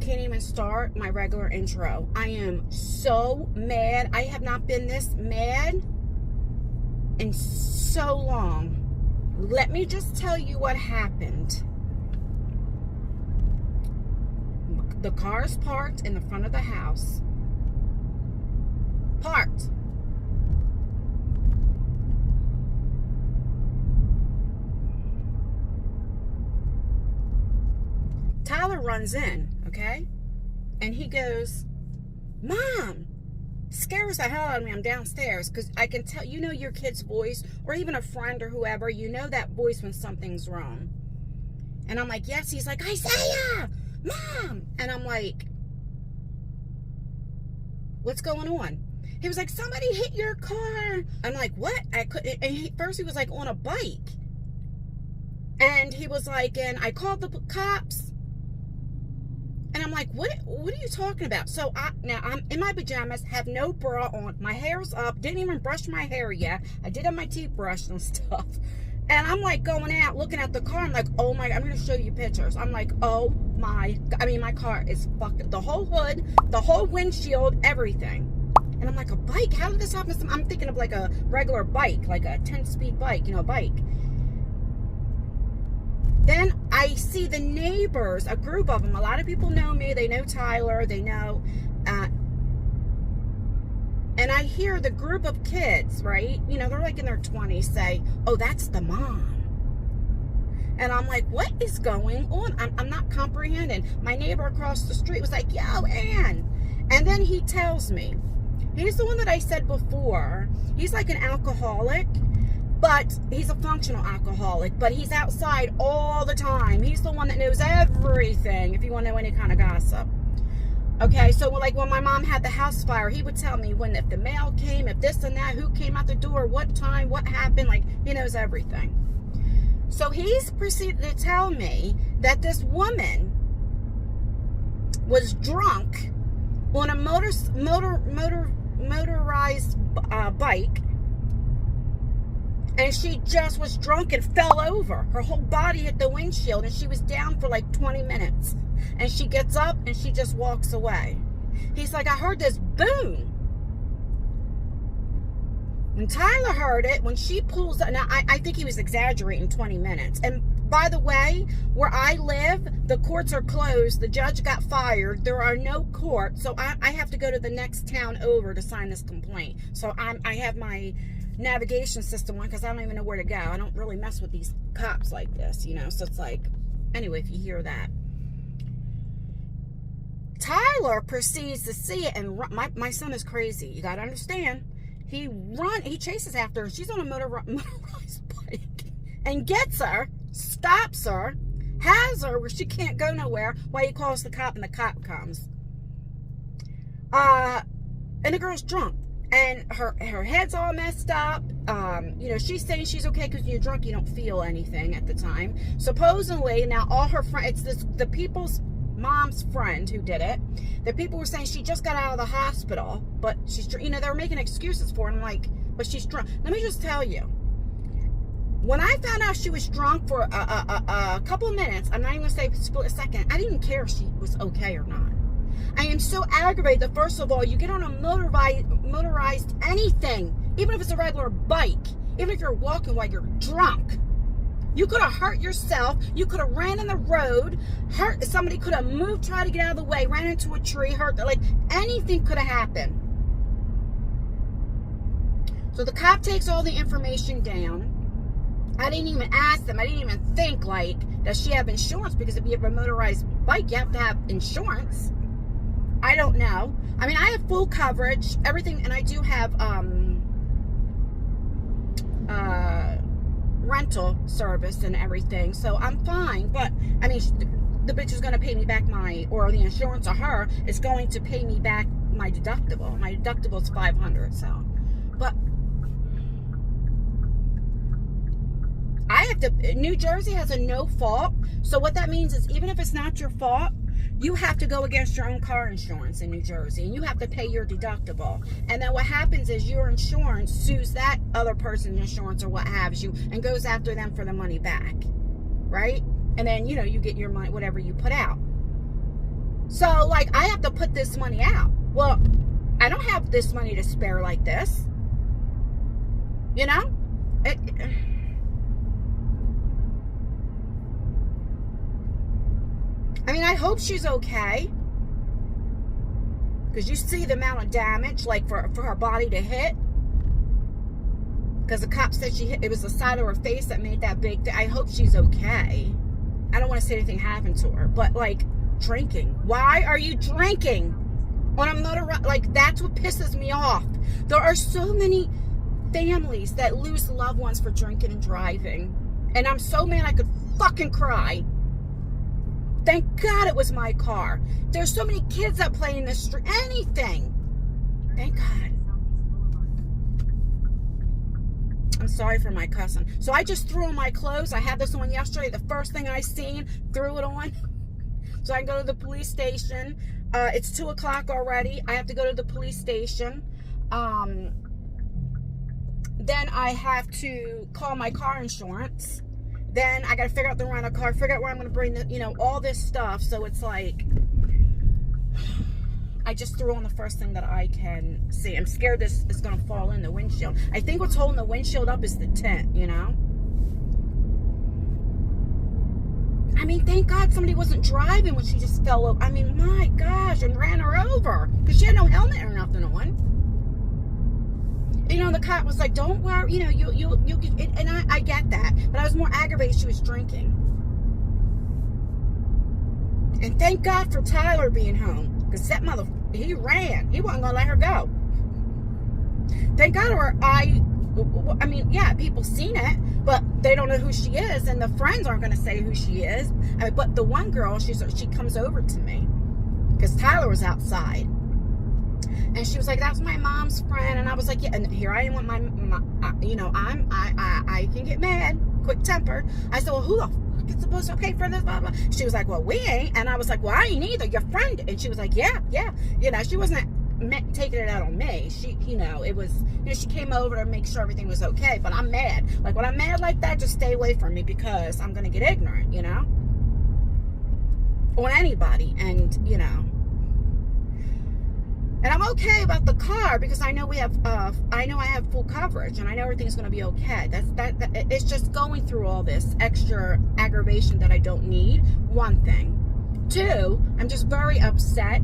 can't even start my regular intro. I am so mad. I have not been this mad in so long. Let me just tell you what happened. The car is parked in the front of the house. Parked. Tyler runs in, okay? And he goes, Mom! Scares the hell out of me. I'm downstairs because I can tell, you know your kid's voice, or even a friend or whoever, you know that voice when something's wrong. And I'm like, yes. He's like, Isaiah! Mom! And I'm like, what's going on? He was like, somebody hit your car. I'm like, what? I couldn't. And first he was like on a bike. And he was like, and I called the cops. And I'm like, what are you talking about? So now I'm in my pajamas, have no bra on, my hair's up, didn't even brush my hair yet. I did have my teeth brushed and stuff. And I'm like going out, looking at the car. I'm like, oh my, I'm going to show you pictures. I'm like, oh my, I mean, my car is fucked. The whole hood, the whole windshield, everything. And I'm like, a bike? How did this happen? I'm thinking of like a regular bike, like a 10-speed bike, you know, bike. Then I see the neighbors, a group of them. A lot of people know me. They know Tyler. They know. And I hear the group of kids, right? You know, they're like in their 20s say, oh, that's the mom. And I'm like, what is going on? I'm not comprehending. My neighbor across the street was like, yo, Ann. And then he tells me, he's the one that I said before. He's like an alcoholic. But he's a functional alcoholic, but he's outside all the time. He's the one that knows everything, if you want to know any kind of gossip. Okay, so like when my mom had the house fire, he would tell me if the mail came, if this and that, who came out the door, what time, what happened, like he knows everything. So he's proceeded to tell me that this woman was drunk on a motorized bike. And she just was drunk and fell over. Her whole body hit the windshield and she was down for like 20 minutes. And she gets up and she just walks away. He's like, I heard this boom. And Tyler heard it when she pulls up. Now, I think he was exaggerating 20 minutes. And by the way, where I live, the courts are closed. The judge got fired. There are no courts. So I have to go to the next town over to sign this complaint. So I have my navigation system on because I don't even know where to go. I don't really mess with these cops like this, you know. So it's like, anyway, if you hear that. Tyler proceeds to see it and run. My son is crazy. You got to understand. He chases after her. She's on a motorized bike and gets her, stops her, has her where she can't go nowhere while he calls the cop and the cop comes. And the girl's drunk. And her head's all messed up. You know, she's saying she's okay because when you're drunk, you don't feel anything at the time. Supposedly, now all her friends, it's the people's mom's friend who did it. The people were saying she just got out of the hospital, but she's, you know, they were making excuses for it. I'm like, but she's drunk. Let me just tell you. When I found out she was drunk for a couple of minutes, I'm not even going to say a split second, I didn't care if she was okay or not. I am so aggravated that, first of all, you get on a motorized anything, even if it's a regular bike, even if you're walking while you're drunk. You could have hurt yourself. You could have ran in the road, hurt somebody, could have moved, tried to get out of the way, ran into a tree, hurt, like anything could have happened. So the cop takes all the information down. I didn't even ask them. I didn't even think, like, does she have insurance? Because if you have a motorized bike, you have to have insurance. I don't know. I mean, I have full coverage, everything, and I do have rental service and everything, so I'm fine. But I mean, the bitch is going to pay me back or the insurance or her is going to pay me back my deductible. My deductible is $500. So, but I have to. New Jersey has a no fault. So what that means is, even if it's not your fault, you have to go against your own car insurance in New Jersey, and you have to pay your deductible. And then what happens is your insurance sues that other person's insurance or what have you, and goes after them for the money back, right? And then, you know, you get your money, whatever you put out. So, like, I have to put this money out. Well, I don't have this money to spare like this. You know? I mean, I hope she's okay. Because you see the amount of damage, like, for her body to hit. Because the cop said it was the side of her face that made that big. I hope she's okay. I don't want to say anything happened to her. But, like, drinking. Why are you drinking? When I'm not around, like, that's what pisses me off. There are so many families that lose loved ones for drinking and driving. And I'm so mad I could fucking cry. Thank God it was my car. There's so many kids that play in the street. Anything. Thank God. I'm sorry for my cussing. So I just threw on my clothes. I had this on yesterday. The first thing I seen, threw it on. So I can go to the police station. It's 2 o'clock already. I have to go to the police station. Then I have to call my car insurance. Then I got to figure out the rental car, figure out where I'm going to bring the, you know, all this stuff. So it's like, I just threw on the first thing that I can see. I'm scared this is going to fall in the windshield. I think what's holding the windshield up is the tent, you know? I mean, thank God somebody wasn't driving when she just fell over. I mean, my gosh, and ran her over. Because she had no helmet or nothing on. You know, the cop was like, don't worry, you know, you'll get, and I get that. But I was more aggravated she was drinking. And thank God for Tyler being home. Because that mother, he ran. He wasn't going to let her go. Thank God I mean, yeah, people seen it, but they don't know who she is. And the friends aren't going to say who she is. But the one girl, she comes over to me. Because Tyler was outside. And she was like, that's my mom's friend. And I was like, yeah. And here I am with my you know, I can get mad, quick tempered. I said, well, who the fuck is supposed to pay for this? Blah, blah. She was like, well, we ain't. And I was like, well, I ain't either. Your friend. And she was like, yeah. You know, she wasn't taking it out on me. She, you know, it was, you know, she came over to make sure everything was okay. But I'm mad. Like, when I'm mad like that, just stay away from me because I'm going to get ignorant, you know? On anybody. And, you know. And I'm okay about the car because I know we have, I know I have full coverage and I know everything's going to be okay. That it's just going through all this extra aggravation that I don't need. One thing. Two, I'm just very upset.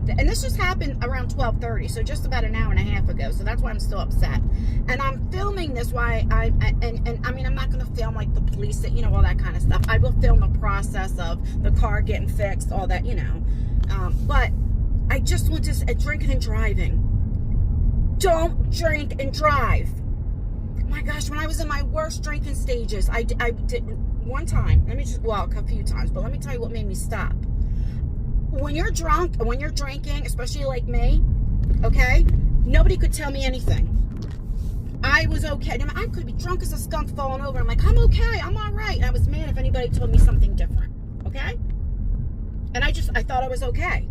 And this just happened around 12:30, so just about an hour and a half ago. So that's why I'm still upset. And I'm filming this and I mean, I'm not going to film like the police, you know, all that kind of stuff. I will film the process of the car getting fixed, all that, you know. But I just want to drinking and driving. Don't drink and drive. Oh my gosh, when I was in my worst drinking stages, I did one time. Well, a few times, but let me tell you what made me stop. When you're drunk, when you're drinking, especially like me, okay, nobody could tell me anything. I was okay. I could be drunk as a skunk falling over. I'm like, I'm okay, I'm all right. And I was mad if anybody told me something different, okay? And I thought I was okay.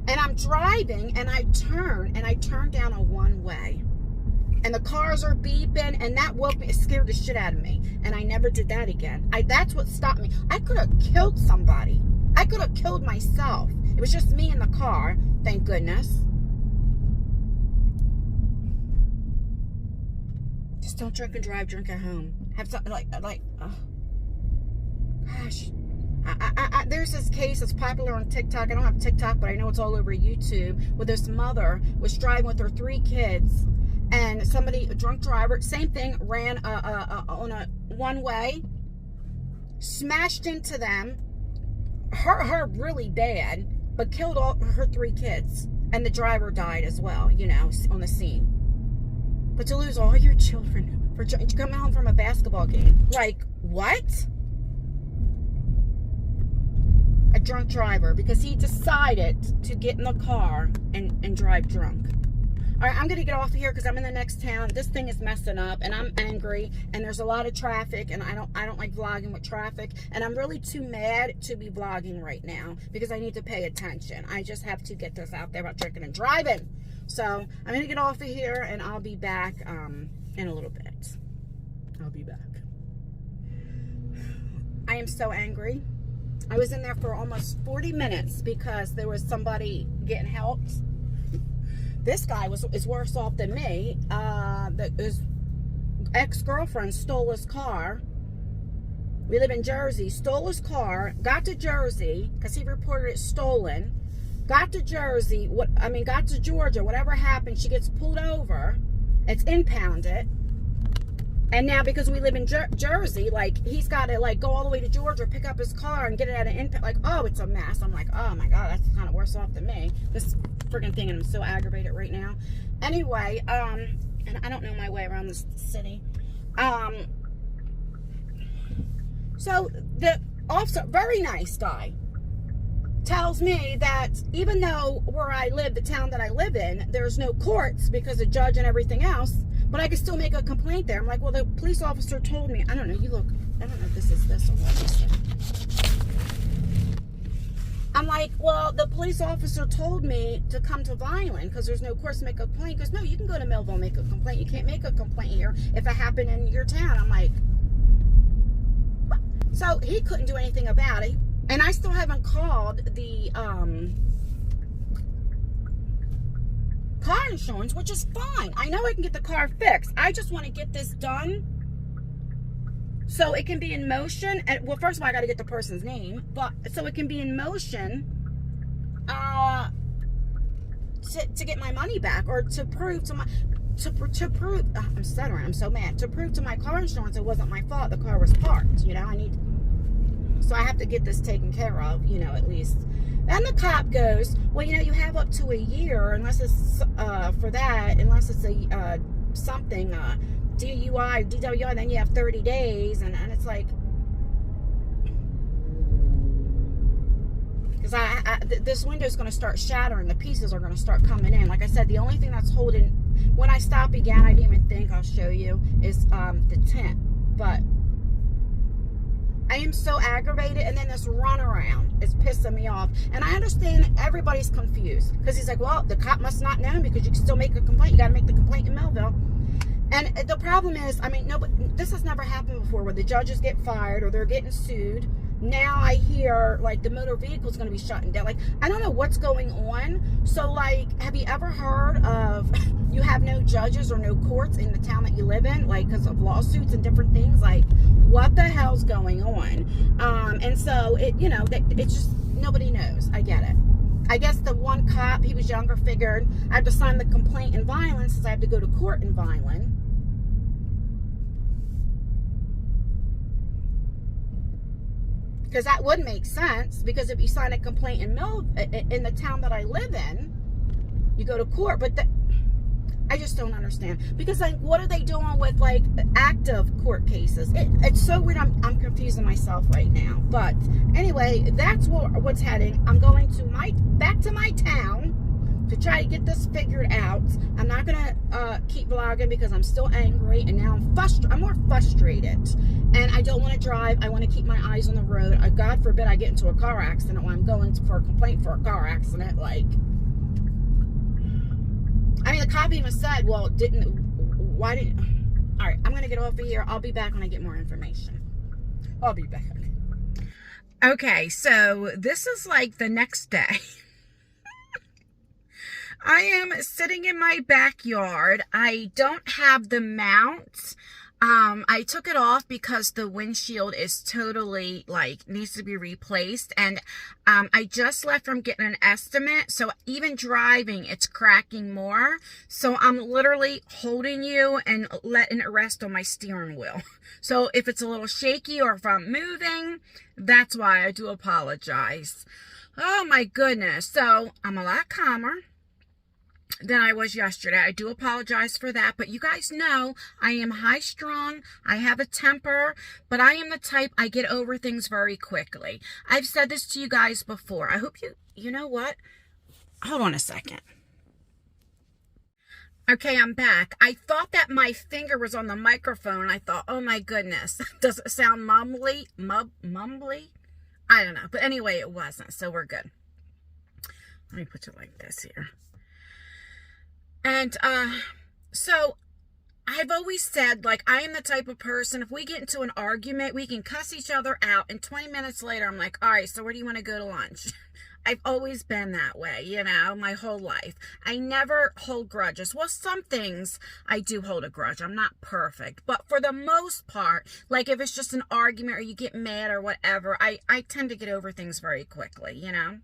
And I'm driving, and I turn down a one-way. And the cars are beeping, and that woke me. It scared the shit out of me. And I never did that again. That's what stopped me. I could have killed somebody. I could have killed myself. It was just me in the car, thank goodness. Just don't drink and drive, drink at home. Have something gosh. There's this case that's popular on TikTok. I don't have TikTok, but I know it's all over YouTube. Where this mother was driving with her 3 kids, and a drunk driver, same thing, ran on a one-way, smashed into them, hurt her really bad, but killed all her 3 kids, and the driver died as well. You know, on the scene. But to lose all your children for coming home from a basketball game, like what? A drunk driver, because he decided to get in the car and drive drunk. All right, I'm gonna get off of here because I'm in the next town. This thing is messing up, and I'm angry, and there's a lot of traffic, and I don't like vlogging with traffic, and I'm really too mad to be vlogging right now because I need to pay attention. I just have to get this out there about drinking and driving. So I'm gonna get off of here, and I'll be back in a little bit. I'll be back. I am so angry. I was in there for almost 40 minutes because there was somebody getting helped. This guy is worse off than me. His ex-girlfriend stole his car. We live in Jersey. Stole his car. Got to Jersey because he reported it stolen. Got to Jersey. Got to Georgia. Whatever happened, she gets pulled over. It's impounded. And now because we live in Jersey, like, he's got to, like, go all the way to Georgia, pick up his car, and get it at an impound. Like, oh, it's a mess. I'm like, oh, my God, that's kind of worse off than me. This friggin' thing, and I'm so aggravated right now. Anyway, and I don't know my way around this city. So the officer, very nice guy, tells me that even though where I live, the town that I live in, there's no courts because of judge and everything else, but I can still make a complaint there. I'm like, well, the police officer told me, I don't know, I don't know if this is this or what this is. I'm like, well, the police officer told me to come to Vineland because there's no courts to make a complaint. He goes, no, you can go to Millville and make a complaint. You can't make a complaint here if it happened in your town. I'm like, what? So he couldn't do anything about it. And I still haven't called the car insurance, which is fine. I know I can get the car fixed. I just want to get this done so it can be in motion. And, well, first of all, I got to get the person's name, but so it can be in motion to get my money back, or to prove to my I'm stuttering. I'm so mad. To prove to my car insurance it wasn't my fault. The car was parked. You know, so I have to get this taken care of, you know, at least. And the cop goes, well, you know, you have up to a year, unless it's for that, unless it's a something, DUI, DWI, then you have 30 days. And it's like, because this window's going to start shattering. The pieces are going to start coming in. Like I said, the only thing that's holding, when I stop again, I didn't even think, I'll show you, is the tent. But I am so aggravated, and then this runaround is pissing me off. And I understand everybody's confused because he's like, well, the cop must not know because you can still make a complaint. You got to make the complaint in Millville. And the problem is, I mean, this has never happened before where the judges get fired or they're getting sued. Now I hear, like, the motor vehicle is going to be shutting down. Like, I don't know what's going on. So, like, have you ever heard of you have no judges or no courts in the town that you live in, like, because of lawsuits and different things? Like, what the hell's going on? And so, it's just, nobody knows. I get it. I guess the one cop, he was younger, figured I have to sign the complaint in Vineland since I have to go to court in Vineland. Because that would make sense, because if you sign a complaint in the town that I live in, you go to court. But I just don't understand, because, like, what are they doing with, like, active court cases? It's so weird. I'm confusing myself right now. But anyway, that's what's heading. I'm going to back to my town to try to get this figured out. I'm not gonna keep vlogging because I'm still angry, and now I'm more frustrated, and I don't want to drive. I want to keep my eyes on the road. God forbid I get into a car accident when I'm going for a complaint for a car accident. Like, I mean, the cop even said, well, why didn't, all right, I'm gonna get off of here. I'll be back when I get more information. I'll be back. Okay, so this is like the next day. I am sitting in my backyard. I don't have the mount. I took it off because the windshield is totally, like, needs to be replaced. And I just left from getting an estimate. So even driving, it's cracking more. So I'm literally holding you and letting it rest on my steering wheel. So if it's a little shaky or if I'm moving, that's why. I do apologize. Oh my goodness. So I'm a lot calmer than I was yesterday. I do apologize for that, but you guys know I am high strung. I have a temper, but I am the type, I get over things very quickly. I've said this to you guys before. I hope you know what? Hold on a second. Okay, I'm back. I thought that my finger was on the microphone. I thought, oh my goodness, does it sound mumbly? Mumbly? I don't know, but anyway, it wasn't, so we're good. Let me put it like this here. And, so I've always said, like, I am the type of person, if we get into an argument, we can cuss each other out, and 20 minutes later, I'm like, all right, so where do you want to go to lunch? I've always been that way, you know, my whole life. I never hold grudges. Well, some things I do hold a grudge. I'm not perfect. But for the most part, like if it's just an argument or you get mad or whatever, I tend to get over things very quickly, you know.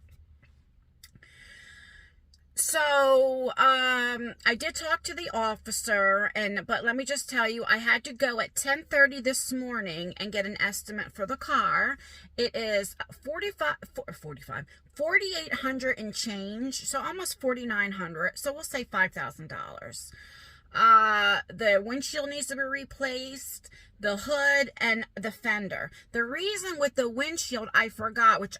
So, I did talk to the officer, but let me just tell you, I had to go at 10:30 this morning and get an estimate for the car. It is 4,800 and change, so almost 4,900, so we'll say $5,000. The windshield needs to be replaced, the hood, and the fender. The reason with the windshield, I forgot, which,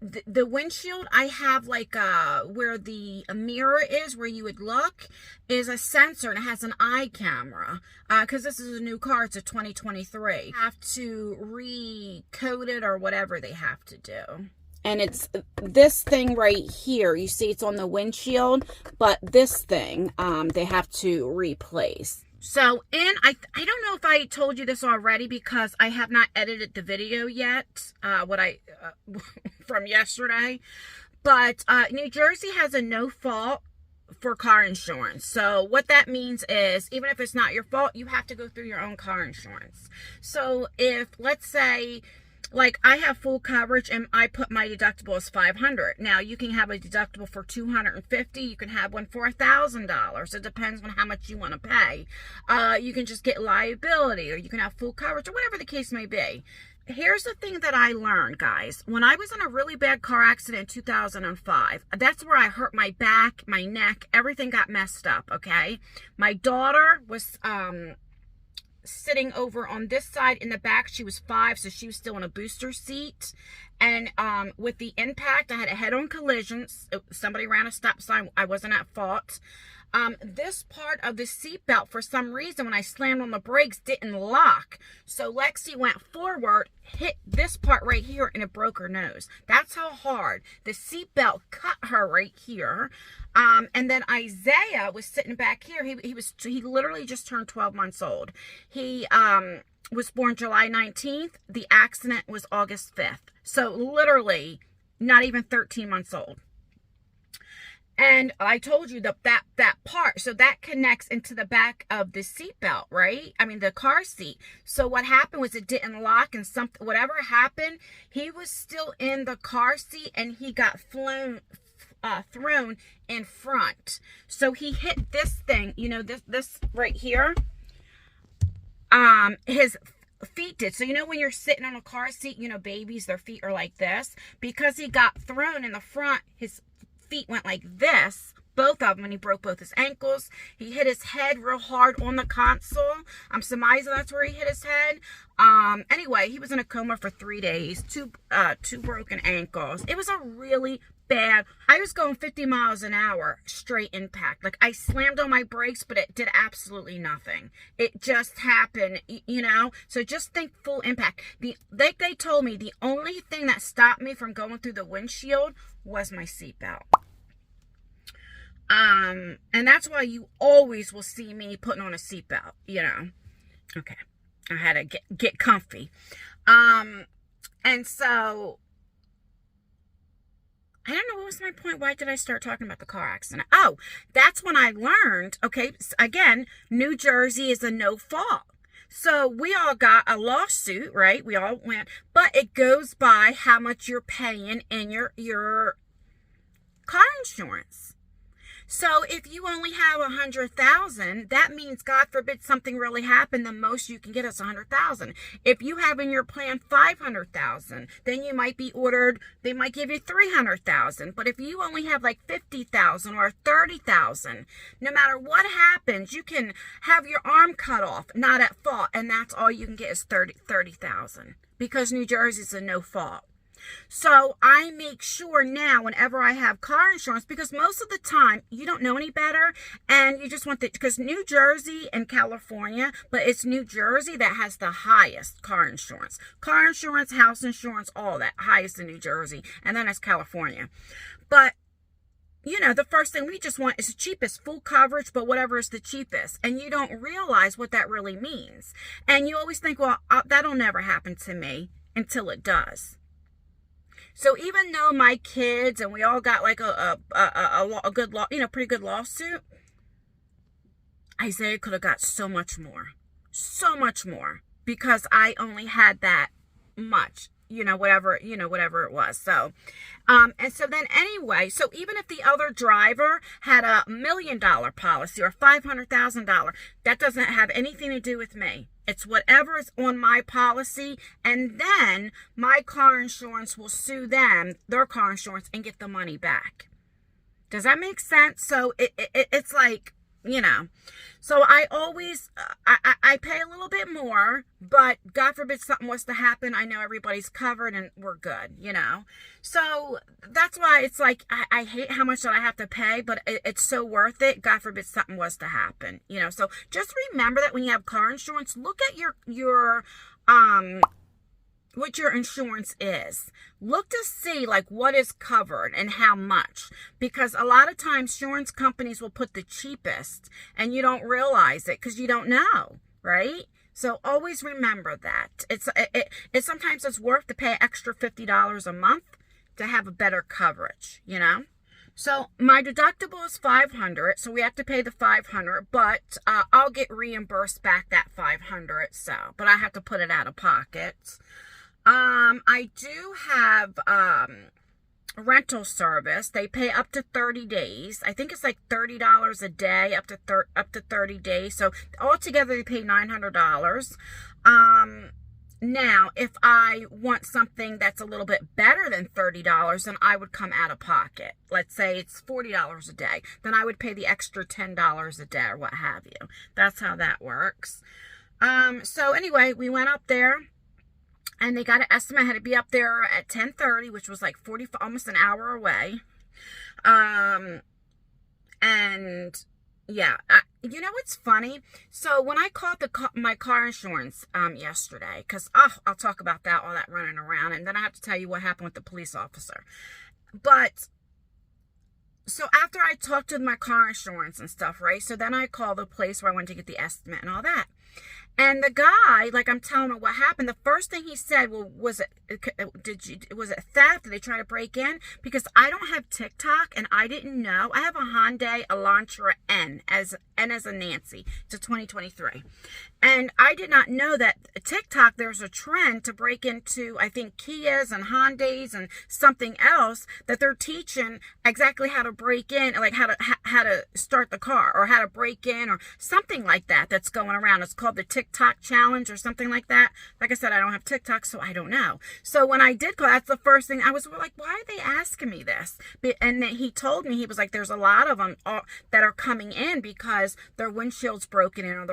the windshield, I have like where the mirror is, where you would look, is a sensor, and it has an eye camera, because this is a new car. It's a 2023. Have to recode it or whatever they have to do. And it's this thing right here. You see it's on the windshield, but this thing they have to replace. So, I don't know if I told you this already because I have not edited the video yet, from yesterday, but New Jersey has a no fault for car insurance. So what that means is, even if it's not your fault, you have to go through your own car insurance. So if, let's say, like I have full coverage and I put my deductible as $500. Now you can have a deductible for $250. You can have one for $1,000. It depends on how much you want to pay. You can just get liability, or you can have full coverage, or whatever the case may be. Here's the thing that I learned, guys. When I was in a really bad car accident in 2005, that's where I hurt my back, my neck, everything got messed up, okay? My daughter was sitting over on this side in the back. She was 5, so she was still in a booster seat. And with the impact, I had a head-on collision. Somebody ran a stop sign. I wasn't at fault. This part of the seatbelt, for some reason, when I slammed on the brakes, didn't lock. So Lexi went forward, hit this part right here, and it broke her nose. That's how hard the seatbelt cut her right here. And then Isaiah was sitting back here. He literally just turned 12 months old. He was born July 19th. The accident was August 5th. So literally not even 13 months old. And I told you that part, so that connects into the back of the seatbelt, right? I mean, the car seat. So what happened was it didn't lock, and whatever happened, he was still in the car seat, and he got thrown in front. So he hit this thing, you know, this right here. His feet did. So you know when you're sitting on a car seat, you know, babies, their feet are like this. Because he got thrown in the front, his feet went like this, both of them, and he broke both his ankles. He hit his head real hard on the console. I'm surmising that's where he hit his head. Anyway, he was in a coma for 3 days, two broken ankles. It was a really bad. I was going 50 miles an hour, straight impact. Like, I slammed on my brakes, but it did absolutely nothing. It just happened, you know? So just think full impact. Like they told me, the only thing that stopped me from going through the windshield was my seatbelt. And that's why you always will see me putting on a seatbelt, you know? Okay. I had to get comfy. And so, I don't know, what was my point? Why did I start talking about the car accident? Oh, that's when I learned, okay, again, New Jersey is a no fault. So we all got a lawsuit, right? We all went, but it goes by how much you're paying in your car insurance. So if you only have 100,000, that means, God forbid, something really happened, the most you can get is 100,000. If you have in your plan 500,000, then you might be ordered, they might give you 300,000. But if you only have like 50,000 or 30,000, no matter what happens, you can have your arm cut off, not at fault, and that's all you can get is 30,000, because New Jersey's a no fault. So I make sure now, whenever I have car insurance, because most of the time you don't know any better, and you just want because New Jersey and California, but it's New Jersey that has the highest car insurance, house insurance, all that highest in New Jersey, and then it's California. But the first thing we just want is the cheapest, full coverage, but whatever is the cheapest. And you don't realize what that really means. And you always think, well, that'll never happen to me, until it does. So even though my kids and we all got like a good pretty good lawsuit, Isaiah could have got so much more, because I only had that much, whatever it was. So, and so then anyway, so even if the other driver had $1 million policy or $500,000, that doesn't have anything to do with me. It's whatever is on my policy, and then my car insurance will sue them, their car insurance, and get the money back. Does that make sense? So it's like, so I always, I pay a little bit more, but God forbid something was to happen, I know everybody's covered and we're good, So that's why it's like, I hate how much that I have to pay, but it's so worth it. God forbid something was to happen, So just remember that when you have car insurance, look at your what your insurance is. Look to see like what is covered and how much, because a lot of times insurance companies will put the cheapest and you don't realize it because you don't know, right? So always remember that it's sometimes it's worth to pay extra $50 a month to have a better coverage, So my deductible is $500, so we have to pay the $500, but I'll get reimbursed back that $500. So, but I have to put it out of pocket. I do have rental service. They pay up to 30 days. I think it's like $30 a day up to 30 days. So altogether they pay $900. Now, if I want something that's a little bit better than $30, then I would come out of pocket. Let's say it's $40 a day. Then I would pay the extra $10 a day or what have you. That's how that works. So anyway, we went up there. And they got an estimate. I had to be up there at 10:30, which was like almost an hour away. And yeah, what's funny? So when I called my car insurance yesterday, because I'll talk about that, all that running around, and then I have to tell you what happened with the police officer. But so after I talked to my car insurance and stuff, right? So then I called the place where I went to get the estimate and all that. And the guy, like I'm telling him what happened, the first thing he said, well, was it theft? Did they try to break in? Because I don't have TikTok and I didn't know. I have a Hyundai Elantra N as a Nancy. It's a 2023. And I did not know that TikTok, there's a trend to break into, I think, Kias and Hyundais and something else that they're teaching exactly how to break in, like how to start the car or how to break in or something like that that's going around. It's called the TikTok challenge or something like that. Like I said, I don't have TikTok, so I don't know. So when I did call, that's the first thing I was like, why are they asking me this? And then he told me, he was like, there's a lot of them that are coming in because their windshield's broken in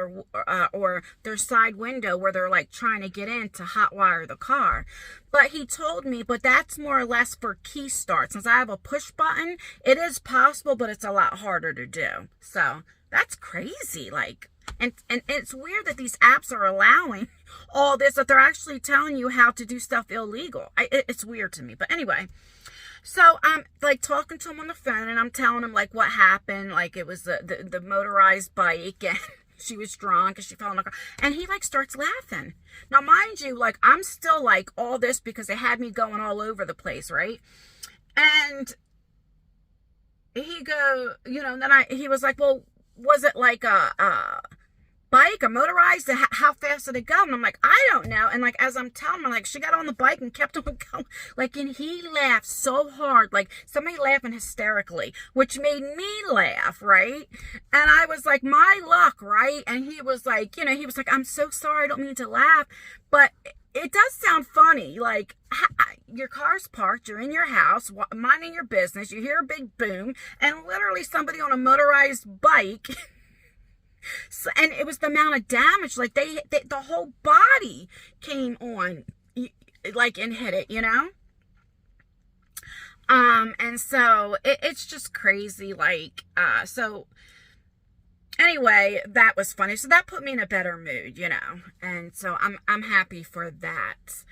or their side window where they're like trying to get in to hotwire the car. But he told me, but that's more or less for key start. Since I have a push button, it is possible, but it's a lot harder to do. So that's crazy. Like, and it's weird that these apps are allowing all this, that they're actually telling you how to do stuff illegal. It's weird to me. But anyway, so I'm like talking to him on the phone and I'm telling him like what happened. Like it was the motorized bike and she was drunk and she fell in the car. And he like starts laughing. Now, mind you, like I'm still like all this because they had me going all over the place, right? And he then he was like, well, was it like a bike, a motorized? How fast did it go? And I'm like, I don't know. And like, as I'm telling him, like, she got on the bike and kept on going. Like, and he laughed so hard, like somebody laughing hysterically, which made me laugh, right? And I was like, my luck, right? And he was like, he was like, I'm so sorry, I don't mean to laugh, but it does sound funny. Like, your car's parked, you're in your house, minding your business, you hear a big boom, and literally somebody on a motorized bike. So, and it was the amount of damage, like the whole body came on, like, and hit it, and so it's just crazy, like, so anyway, that was funny. So that put me in a better mood, and so I'm happy for that.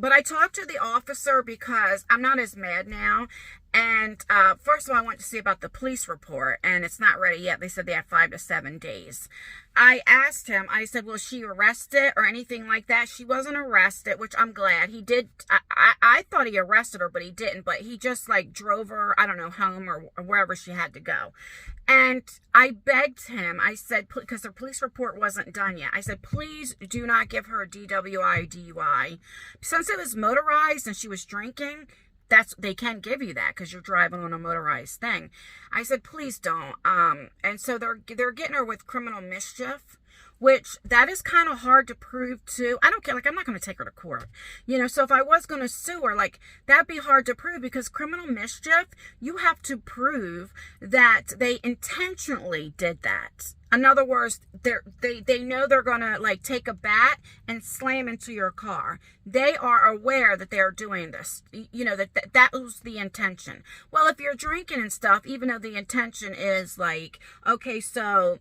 But I talked to the officer because I'm not as mad now. And first of all, I went to see about the police report, and it's not ready yet. They said they have 5 to 7 days. I asked him, I said, was she arrested or anything like that? She wasn't arrested, which I'm glad. He did. I thought he arrested her, but he didn't. But he just like drove her, I don't know, home or wherever she had to go. And I begged him, I said, because the police report wasn't done yet. I said, please do not give her a DWI or DUI. Since it was motorized and she was drinking, they can give you that because you're driving on a motorized thing. I said, please don't. And so they're getting her with criminal mischief, which that is kind of hard to prove too. I don't care. Like, I'm not going to take her to court, so if I was going to sue her, like, that'd be hard to prove, because criminal mischief, you have to prove that they intentionally did that. In other words, they know they're going to like take a bat and slam into your car. They are aware that they're doing this, that was the intention. Well, if you're drinking and stuff, even though the intention is like, okay, so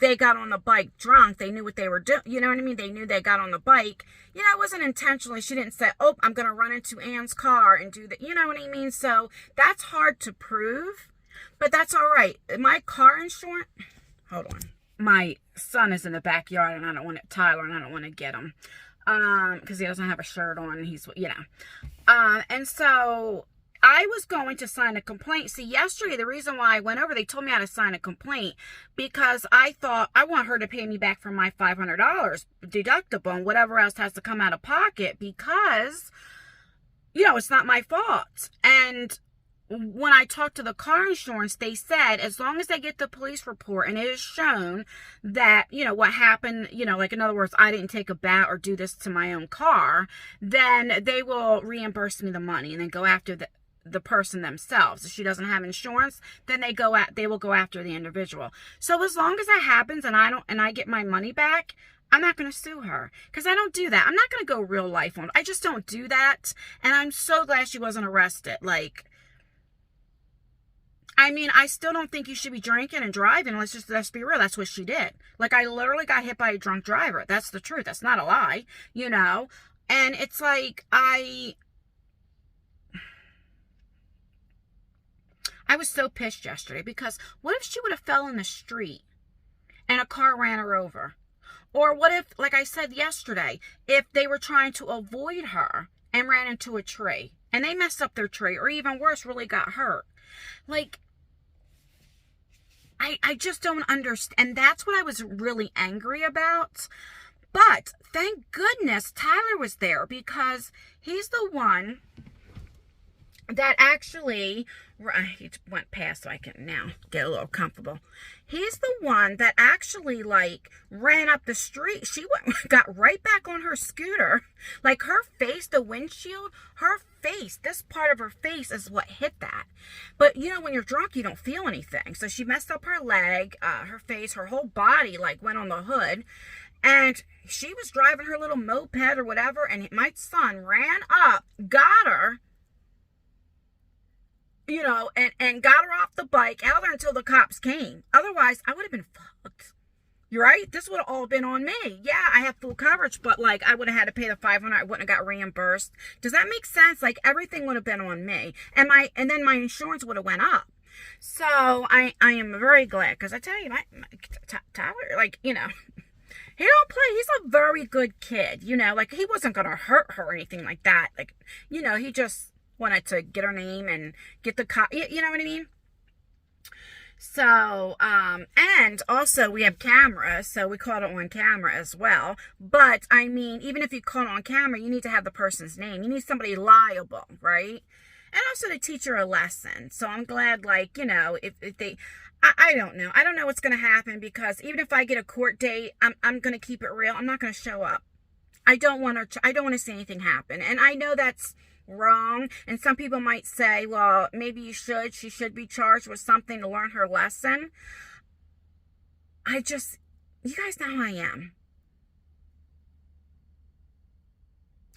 they got on the bike drunk, they knew what they were doing, you know what I mean? They knew they got on the bike. It wasn't intentionally. She didn't say, oh, I'm going to run into Ann's car and do that. You know what I mean? So that's hard to prove, but that's all right. My car insurance, hold on. My son is in the backyard and I don't want to, Tyler, and I don't want to get him because he doesn't have a shirt on. He's, and so I was going to sign a complaint. See, yesterday, the reason why I went over, they told me how to sign a complaint because I thought I want her to pay me back for my $500 deductible and whatever else has to come out of pocket because, it's not my fault. And when I talked to the car insurance, they said as long as they get the police report and it is shown that, what happened, like in other words, I didn't take a bat or do this to my own car, then they will reimburse me the money and then go after the person themselves. If she doesn't have insurance, then they will go after the individual. So as long as that happens and I get my money back, I'm not going to sue her because I don't do that. I'm not going to go real life on. I just don't do that. And I'm so glad she wasn't arrested. Like, I still don't think you should be drinking and driving. Let's be real. That's what she did. Like, I literally got hit by a drunk driver. That's the truth. That's not a lie, And it's like, I was so pissed yesterday because what if she would have fell in the street and a car ran her over? Or what if, like I said yesterday, if they were trying to avoid her and ran into a tree and they messed up their tree, or even worse, really got hurt? Like, I just don't understand. And that's what I was really angry about. But thank goodness Tyler was there because he's the one that actually, he went past so I can now get a little comfortable. He's the one that actually like ran up the street. She got right back on her scooter. Like her face, the windshield, her face, this part of her face is what hit that. But when you're drunk, you don't feel anything. So she messed up her leg, her face, her whole body like went on the hood. And she was driving her little moped or whatever. And my son ran up, got her, and got her off the bike, held her until the cops came. Otherwise, I would have been fucked. You're right? This would have all been on me. Yeah, I have full coverage, but like I would have had to pay the $500. I wouldn't have got reimbursed. Does that make sense? Like everything would have been on me, and then my insurance would have went up. So I am very glad because I tell you, my Tyler, like he don't play. He's a very good kid. Like he wasn't gonna hurt her or anything like that. Like he just wanted to get her name and get the cop. You know what I mean? So, and also we have cameras, so we caught it on camera as well. But, even if you caught it on camera, you need to have the person's name. You need somebody liable, right? And also to teach her a lesson. So I'm glad, like, if they, I don't know. I don't know what's going to happen because even if I get a court date, I'm going to keep it real. I'm not going to show up. I don't want to see anything happen. And I know that's wrong, and some people might say, well, maybe she should be charged with something to learn her lesson. You guys know how I am.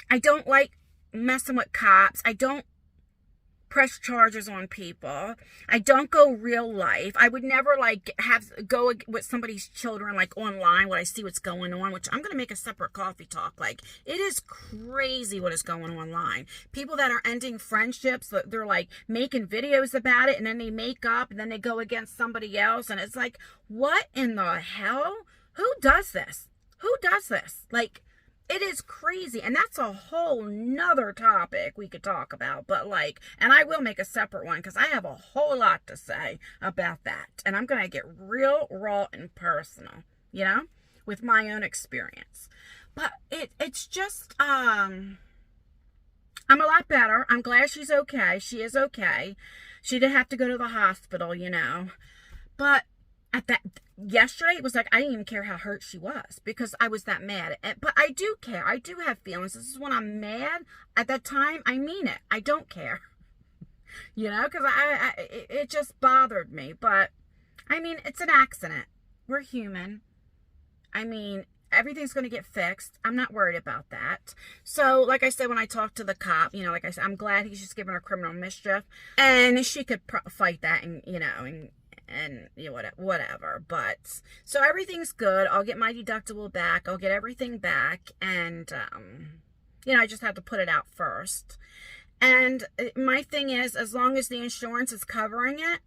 I don't like messing with cops. I don't press charges on people. I don't go real life. I would never like go with somebody's children like online when I see what's going on, which I'm going to make a separate coffee talk. Like, it is crazy what is going online. People that are ending friendships, they're like making videos about it, and then they make up and then they go against somebody else, and it's like, what in the hell? Who does this? Who does this? Like, it is crazy, and that's a whole nother topic we could talk about, but like, and I will make a separate one because I have a whole lot to say about that, and I'm going to get real raw and personal, you know, with my own experience. But it's just, I'm a lot better. I'm glad she's okay. She is okay. She did have to go to the hospital, you know, but yesterday it was like I didn't even care how hurt she was because I was that mad. But I do care. I do have feelings. This is when I'm mad. At that time, I mean it. I don't care, you know, because it just bothered me. But I mean, it's an accident. We're human. I mean, everything's going to get fixed. I'm not worried about that. So, like I said, when I talked to the cop, you know, like I said, I'm glad he's just giving her criminal mischief, and she could fight that, and you know, and you know, whatever. But so everything's good. I'll get my deductible back. I'll get everything back, and you know, I just have to put it out first. And my thing is, as long as the insurance is covering it,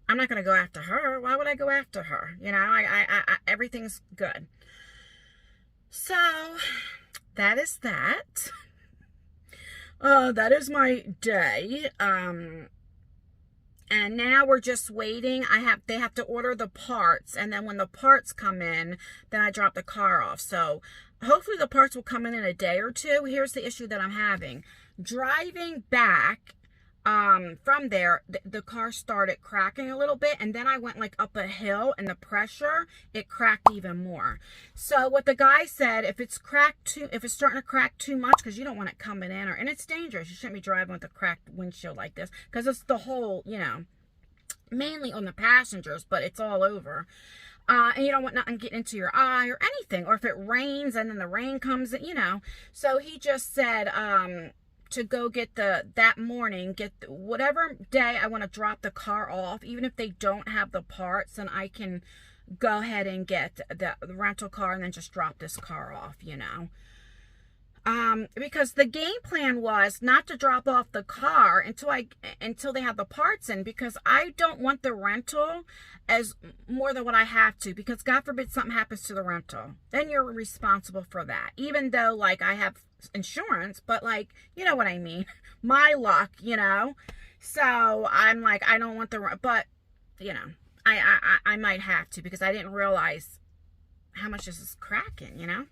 I'm not going to go after her. Why would I go after her? You know, I everything's good. So that is that. That is my day. And now we're just waiting. They have to order the parts, and then when the parts come in, then I drop the car off. So hopefully the parts will come in a day or two. Here's the issue that I'm having. Driving back from there, the car started cracking a little bit, and then I went like up a hill, and the pressure, it cracked even more. So what the guy said, if it's starting to crack too much, because you don't want it coming in, and it's dangerous. You shouldn't be driving with a cracked windshield like this, because it's the whole, you know, mainly on the passengers, but it's all over. And you don't want nothing getting into your eye or anything, or if it rains and then the rain comes in, you know. So he just said, to go get that morning, whatever day I want to drop the car off, even if they don't have the parts, and I can go ahead and get the rental car and then just drop this car off, you know. Because the game plan was not to drop off the car until they have the parts in, because I don't want the rental as more than what I have to, because God forbid something happens to the rental, then you're responsible for that, even though like I have insurance, but like, you know what I mean, my luck, you know. So I'm like, I don't want but you know, I might have to, because I didn't realize how much this is cracking, you know.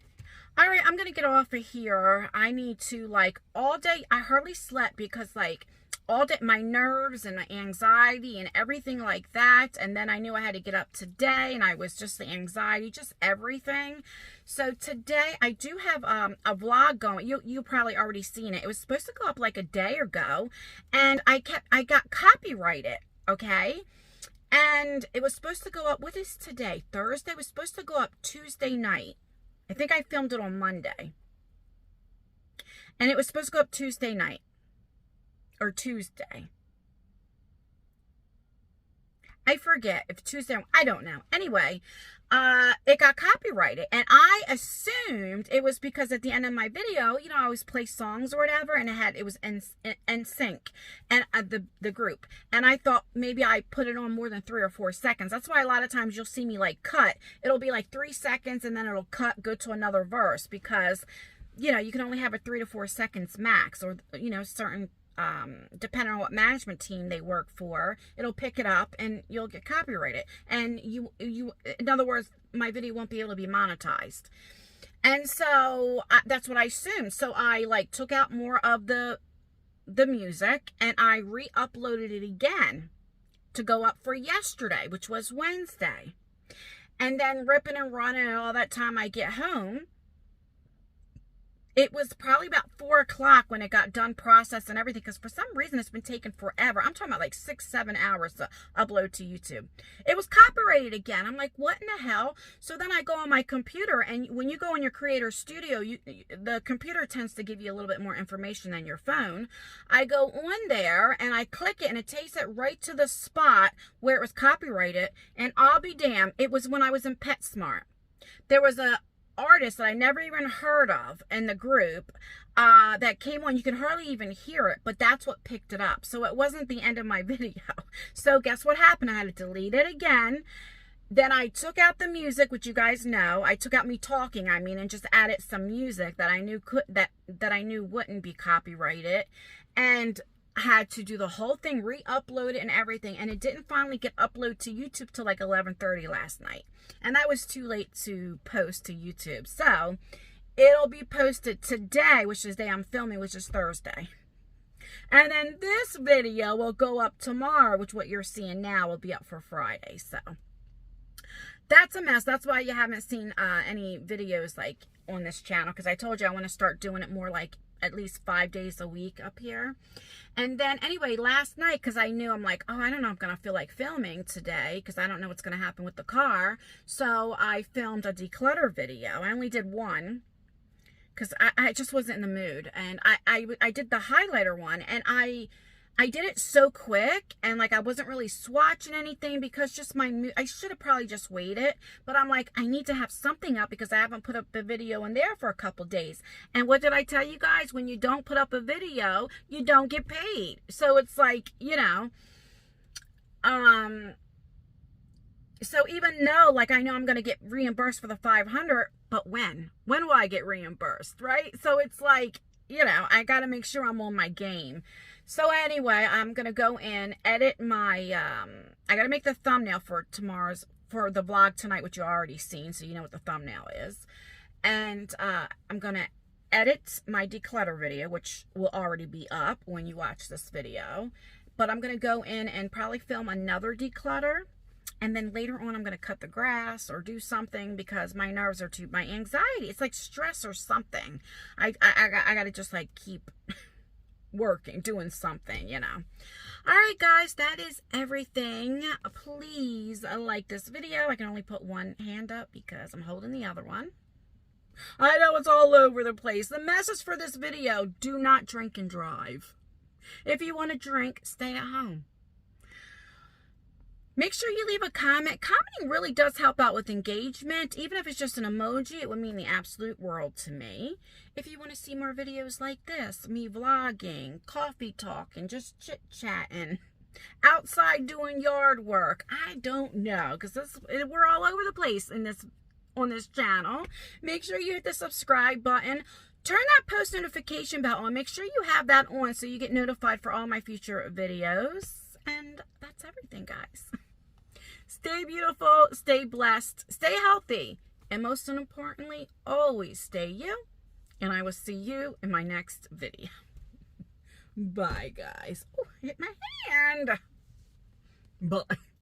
All right, I'm gonna get off of here. I need to, like, all day I hardly slept, because like all day my nerves and my anxiety and everything like that, and then I knew I had to get up today, and I was just the anxiety, just everything. So today I do have a vlog going. You probably already seen it. It was supposed to go up like a day ago, and I got copyrighted, okay? And it was supposed to go up, what is today? Thursday? It was supposed to go up Tuesday night. I think I filmed it on Monday. And it was supposed to go up Tuesday night. Or Tuesday. I forget if Tuesday, I don't know. Anyway, it got copyrighted, and I assumed it was because at the end of my video, you know, I always play songs or whatever, and it was in sync, and the group, and I thought maybe I put it on more than 3 or 4 seconds. That's why a lot of times you'll see me like cut. It'll be like 3 seconds, and then it'll cut, go to another verse, because you know, you can only have a 3 to 4 seconds max, or you know, certain depending on what management team they work for, it'll pick it up and you'll get copyrighted, and you in other words, my video won't be able to be monetized. And so that's what I assumed. So I like took out more of the music, and I re-uploaded it again to go up for yesterday, which was Wednesday. And then ripping and running, and all that time I get home, It was probably about 4 o'clock when it got done processing and everything, because for some reason it's been taking forever. I'm talking about like 6-7 hours to upload to YouTube. It was copyrighted again. I'm like, what in the hell? So then I go on my computer, and when you go in your Creator Studio, the computer tends to give you a little bit more information than your phone. I go on there and I click it, and it takes it right to the spot where it was copyrighted. And I'll be damned, it was when I was in PetSmart. There was a artist that I never even heard of in the group that came on. You can hardly even hear it, but that's what picked it up. So it wasn't the end of my video. So guess what happened? I had to delete it again. Then I took out the music, which you guys know. I took out me talking, and just added some music that I knew that I knew wouldn't be copyrighted, and had to do the whole thing, re-upload it and everything, and it didn't finally get uploaded to YouTube till like 11:30 last night, and that was too late to post to YouTube. So it'll be posted today, which is the day I'm filming, which is Thursday, and then this video will go up tomorrow, which what you're seeing now will be up for Friday. So that's a mess. That's why you haven't seen any videos like on this channel, because I told you I want to start doing it more like at least 5 days a week up here. And then anyway, last night, because I knew, I'm like, oh, I don't know, I'm gonna feel like filming today because I don't know what's gonna happen with the car. So I filmed a declutter video. I only did one because I just wasn't in the mood, and I did the highlighter one, and I did it so quick, and like I wasn't really swatching anything because just my mood. I should have probably just waited, but I'm like, I need to have something up because I haven't put up a video in there for a couple days. And what did I tell you guys? When you don't put up a video, you don't get paid. So it's like, so even though like I know I'm going to get reimbursed for the 500, but when will I get reimbursed, right? So it's like, I got to make sure I'm on my game. So anyway, I'm going to go in, edit my, I got to make the thumbnail for the vlog tonight, which you already seen, so you know what the thumbnail is. And I'm going to edit my declutter video, which will already be up when you watch this video. But I'm going to go in and probably film another declutter. And then later on, I'm going to cut the grass or do something because my nerves are my anxiety. It's like stress or something. I got to just like keep working, doing something, All right, guys, that is everything. Please like this video. I can only put one hand up because I'm holding the other one. I know it's all over the place. The message for this video: do not drink and drive. If you want to drink, stay at home. Make sure you leave a comment. Commenting really does help out with engagement. Even if it's just an emoji, it would mean the absolute world to me. If you want to see more videos like this, me vlogging, coffee talking, just chit-chatting, outside doing yard work, I don't know, because we're all over the place on this channel. Make sure you hit the subscribe button. Turn that post notification bell on. Make sure you have that on so you get notified for all my future videos. And that's everything, guys. Stay beautiful, stay blessed, stay healthy, and most importantly, always stay you. And I will see you in my next video. Bye, guys. Oh, hit my hand. Bye.